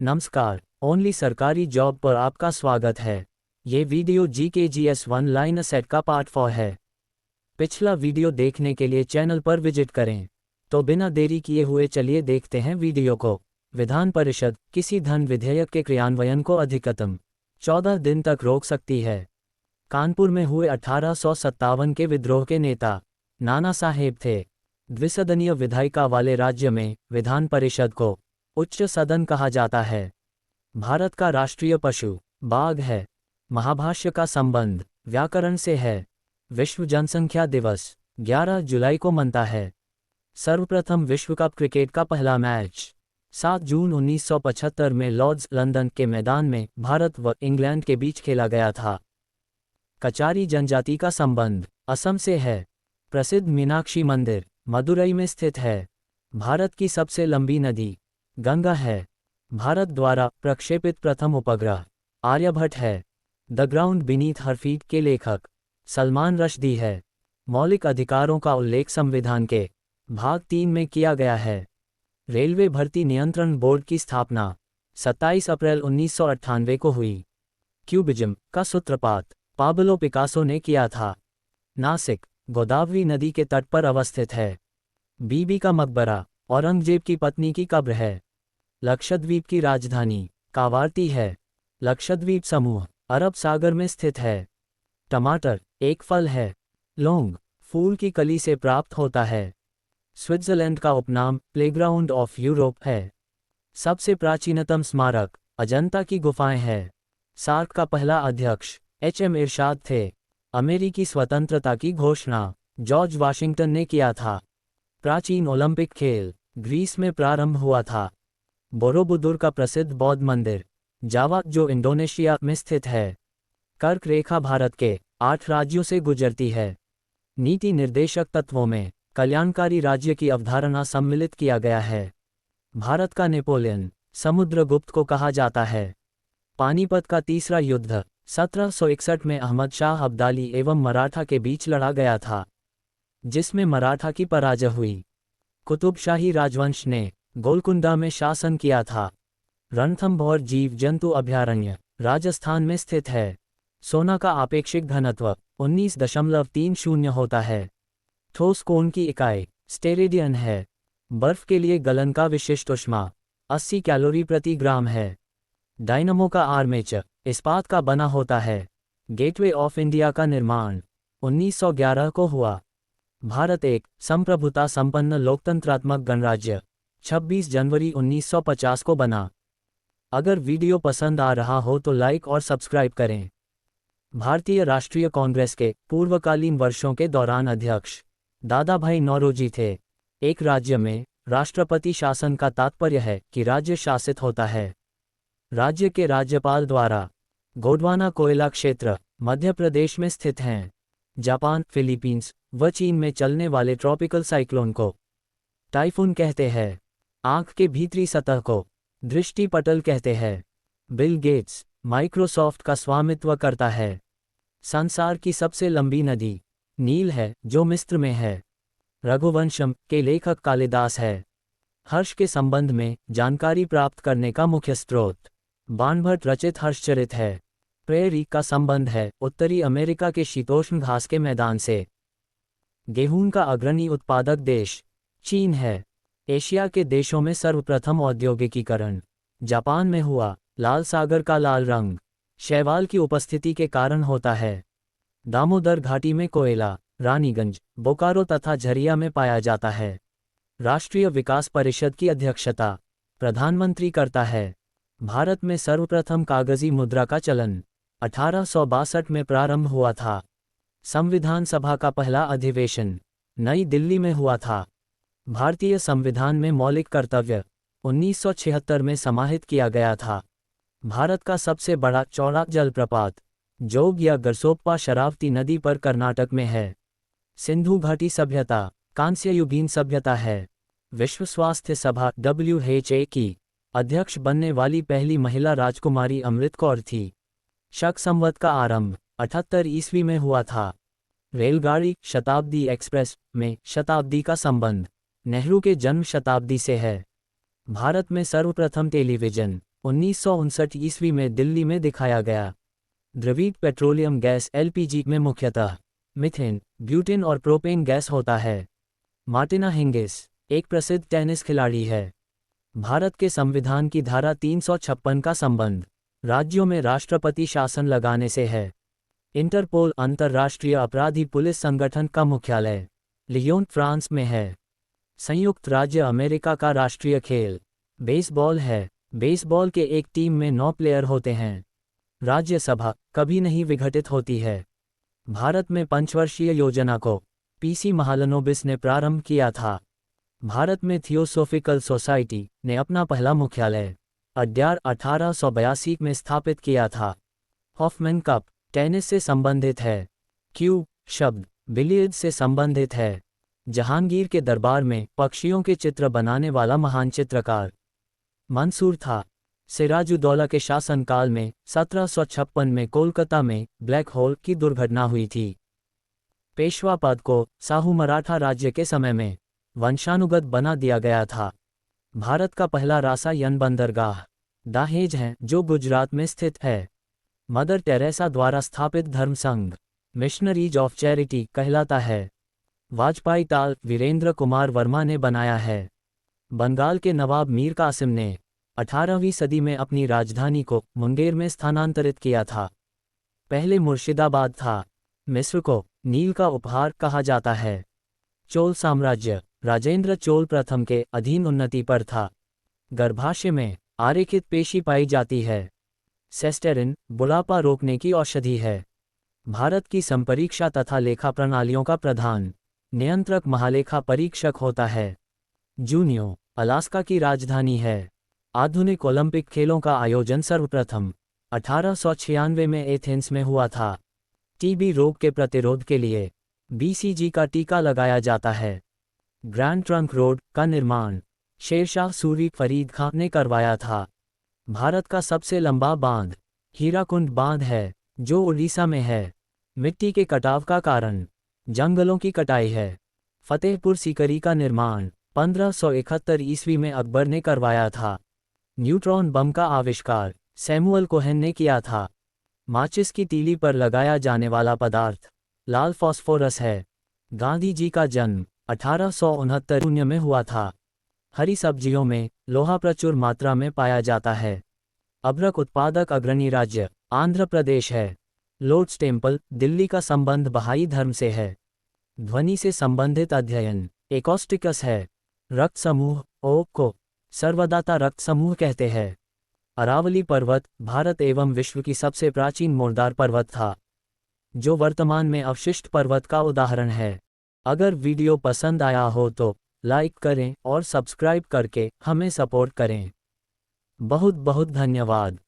नमस्कार। ओनली सरकारी जॉब पर आपका स्वागत है। ये video GKGS one line set का पार्ट 4 है। पिछला वीडियो देखने के लिए चैनल पर विजिट करें। तो बिना देरी किए हुए चलिए देखते हैं वीडियो को। विधान परिषद किसी धन विधेयक के क्रियान्वयन को अधिकतम 14 दिन तक रोक सकती है। कानपुर में हुए 1857 के विद्रोह के नेता नाना साहेब थे। द्विसदनीय विधायिका वाले राज्य में विधान परिषद को उच्च सदन कहा जाता है। भारत का राष्ट्रीय पशु बाघ है। महाभाष्य का संबंध व्याकरण से है। विश्व जनसंख्या दिवस 11 जुलाई को मनता है। सर्वप्रथम विश्व कप क्रिकेट का पहला मैच 7 जून 1975 में लॉर्ड्स लंदन के मैदान में भारत व इंग्लैंड के बीच खेला गया था। कचारी जनजाति का संबंध असम से है। प्रसिद्ध मीनाक्षी मंदिर मदुरई में स्थित है। भारत की सबसे लंबी नदी गंगा है। भारत द्वारा प्रक्षेपित प्रथम उपग्रह आर्यभट्ट है। The ground beneath her feet के लेखक सलमान रश्दी है। मौलिक अधिकारों का उल्लेख संविधान के भाग 3 में किया गया है। रेलवे भर्ती नियंत्रण बोर्ड की स्थापना 27 अप्रैल 1998 को हुई। क्यूबिज्म का सूत्रपात पाब्लो पिकासो ने किया था। नासिक गोदावरी नदी के तट पर अवस्थित है। बीबी का मकबरा औरंगजेब की पत्नी की कब्र है। लक्षद्वीप की राजधानी कावारती है। लक्षद्वीप समूह अरब सागर में स्थित है। टमाटर एक फल है। लौंग फूल की कली से प्राप्त होता है। स्विट्जरलैंड का उपनाम प्लेग्राउंड ऑफ यूरोप है। सबसे प्राचीनतम स्मारक अजंता की गुफाएं हैं। सार्क का पहला अध्यक्ष HM इरशाद थे। अमेरिकी स्वतंत्रता की घोषणा जॉर्ज वाशिंगटन ने किया था। प्राचीन ओलंपिक खेल ग्रीस में प्रारंभ हुआ था। बोरोबुदुर का प्रसिद्ध बौद्ध मंदिर जावा जो इंडोनेशिया में स्थित है। कर्क रेखा भारत के 8 राज्यों से गुजरती है। नीति निर्देशक तत्वों में कल्याणकारी राज्य की अवधारणा सम्मिलित किया गया है। भारत का नेपोलियन समुद्रगुप्त को कहा जाता है। पानीपत का तीसरा युद्ध 1761 में अहमद शाह अब्दाली एवं मराठा के बीच लड़ा गया था, जिसमें मराठा की पराजय हुई। कुतुबशाही राजवंश ने गोलकुंडा में शासन किया था। रणथंभौर जीव जंतु अभयारण्य राजस्थान में स्थित है। सोना का आपेक्षिक घनत्व 19.30 होता है। ठोस कोण की इकाई स्टेरेडियन है। बर्फ के लिए गलन का विशिष्ट ऊष्मा 80 कैलोरी प्रति ग्राम है। डायनमो का आर्मेचर इस्पात का बना होता है। गेटवे ऑफ इंडिया का निर्माण 1911 को हुआ। भारत एक संप्रभुता संपन्न लोकतंत्रात्मक गणराज्य 26 जनवरी 1950 को बना। अगर वीडियो पसंद आ रहा हो तो लाइक और सब्सक्राइब करें। भारतीय राष्ट्रीय कांग्रेस के पूर्वकालीन वर्षों के दौरान अध्यक्ष दादाभाई नौरोजी थे। एक राज्य में राष्ट्रपति शासन का तात्पर्य है कि राज्य शासित होता है। राज्य के राज्यपाल द्वारा गोंडवाना कोयला क्षेत्र मध्य प्रदेश में स्थित हैं। जापान, फिलीपींस व चीन में चलने वाले ट्रॉपिकल साइक्लोन को टाइफून कहते हैं। आंख के भीतरी सतह को दृष्टिपटल कहते हैं। बिल गेट्स माइक्रोसॉफ्ट का स्वामित्व करता है। संसार की सबसे लंबी नदी नील है जो मिस्र में है। रघुवंशम के लेखक कालिदास है। हर्ष के संबंध में जानकारी प्राप्त करने का मुख्य स्रोत बाणभट्ट रचित हर्षचरित है। प्रेयरी का संबंध है उत्तरी अमेरिका के शीतोष्ण घास के मैदान से। गेहूं का अग्रणी उत्पादक देश चीन है। एशिया के देशों में सर्वप्रथम औद्योगिकीकरण जापान में हुआ। लाल सागर का लाल रंग शैवाल की उपस्थिति के कारण होता है। दामोदर घाटी में कोयला रानीगंज, बोकारो तथा झरिया में पाया जाता है। राष्ट्रीय विकास परिषद की अध्यक्षता प्रधानमंत्री करता है। भारत में सर्वप्रथम कागजी मुद्रा का चलन 1862 में प्रारंभ हुआ था। संविधान सभा का पहला अधिवेशन नई दिल्ली में हुआ था। भारतीय संविधान में मौलिक कर्तव्य 1976 में समाहित किया गया था। भारत का सबसे बड़ा चौड़ा जलप्रपात जोग या गरसोप्पा शरावती नदी पर कर्नाटक में है। सिंधु घाटी सभ्यता कांस्ययुगीन सभ्यता है। विश्व स्वास्थ्य सभा WHO की अध्यक्ष बनने वाली पहली महिला राजकुमारी अमृत कौर थी। शक संवत का आरंभ 78 ईस्वी में हुआ था। रेलगाड़ी शताब्दी एक्सप्रेस में शताब्दी का संबंध नेहरू के जन्म शताब्दी से है। भारत में सर्वप्रथम टेलीविजन 1959 ईस्वी में दिल्ली में दिखाया गया। द्रवित पेट्रोलियम गैस एलपीजी में मुख्यतः मीथेन, ब्यूटेन और प्रोपेन गैस होता है। मार्टिना हिंगिस एक प्रसिद्ध टेनिस खिलाड़ी है। भारत के संविधान की धारा 356 का संबंध राज्यों में राष्ट्रपति शासन लगाने से है। इंटरपोल अंतर्राष्ट्रीय अपराधी पुलिस संगठन का मुख्यालय लियोन, फ्रांस में है। संयुक्त राज्य अमेरिका का राष्ट्रीय खेल बेसबॉल है। बेसबॉल के एक टीम में 9 प्लेयर होते हैं। राज्यसभा कभी नहीं विघटित होती है। भारत में पंचवर्षीय योजना को पीसी महालनोबिस ने प्रारंभ किया था। भारत में थियोसोफिकल सोसाइटी ने अपना पहला मुख्यालय अड्यार 1882 में स्थापित किया था। हॉफमैन कप टेनिस से संबंधित है। क्यू शब्द बिलियर्ड्स से संबंधित है। जहांगीर के दरबार में पक्षियों के चित्र बनाने वाला महान चित्रकार मंसूर था। सिराजुद्दौला के शासनकाल में 1756 में कोलकाता में ब्लैक होल की दुर्घटना हुई थी। पेशवा पद को साहू मराठा राज्य के समय में वंशानुगत बना दिया गया था। भारत का पहला रासायन बंदरगाह दाहेज है, जो गुजरात में स्थित है। मदर टेरेसा द्वारा स्थापित धर्म संघ मिशनरीज ऑफ चैरिटी कहलाता है। वाजपेयी ताल वीरेंद्र कुमार वर्मा ने बनाया है। बंगाल के नवाब मीर कासिम ने 18वीं सदी में अपनी राजधानी को मुंगेर में स्थानांतरित किया था। पहले मुर्शिदाबाद था। मिस्र को नील का उपहार कहा जाता है। चोल साम्राज्य राजेंद्र चोल प्रथम के अधीन उन्नति पर था। गर्भाशय में आरेखित पेशी पाई जाती है। सेस्टेरिन बुढ़ापा रोकने की औषधि है। भारत की संपरीक्षा तथा लेखा प्रणालियों का प्रधान नियंत्रक महालेखा परीक्षक होता है। जूनियो अलास्का की राजधानी है। आधुनिक ओलंपिक खेलों का आयोजन सर्वप्रथम 1896 में एथेंस में हुआ था। टीबी रोग के प्रतिरोध के लिए बीसीजी का टीका लगाया जाता है। ग्रैंड ट्रंक रोड का निर्माण शेरशाह सूरी फरीद खान ने करवाया था। भारत का सबसे लंबा बांध हीराकुंड बांध है, जो उड़ीसा में है। मिट्टी के कटाव का कारण जंगलों की कटाई है। फतेहपुर सीकरी का निर्माण 1571 ईस्वी में अकबर ने करवाया था। न्यूट्रॉन बम का आविष्कार सैमुअल कोहेन ने किया था। माचिस की तीली पर लगाया जाने वाला पदार्थ लाल फास्फोरस है। गांधी जी का जन्म 1869 में हुआ था। हरी सब्जियों में लोहा प्रचुर मात्रा में पाया जाता है। अभ्रक उत्पादक अग्रणी राज्य आंध्र प्रदेश है। लोर्ड्स टेम्पल दिल्ली का संबंध बहाई धर्म से है। ध्वनि से संबंधित अध्ययन एकॉस्टिकस है। रक्त समूह ओ को सर्वदाता रक्त समूह कहते हैं। अरावली पर्वत भारत एवं विश्व की सबसे प्राचीन मोरदार पर्वत था, जो वर्तमान में अवशिष्ट पर्वत का उदाहरण है। अगर वीडियो पसंद आया हो तो लाइक करें और सब्सक्राइब करके हमें सपोर्ट करें। बहुत बहुत धन्यवाद।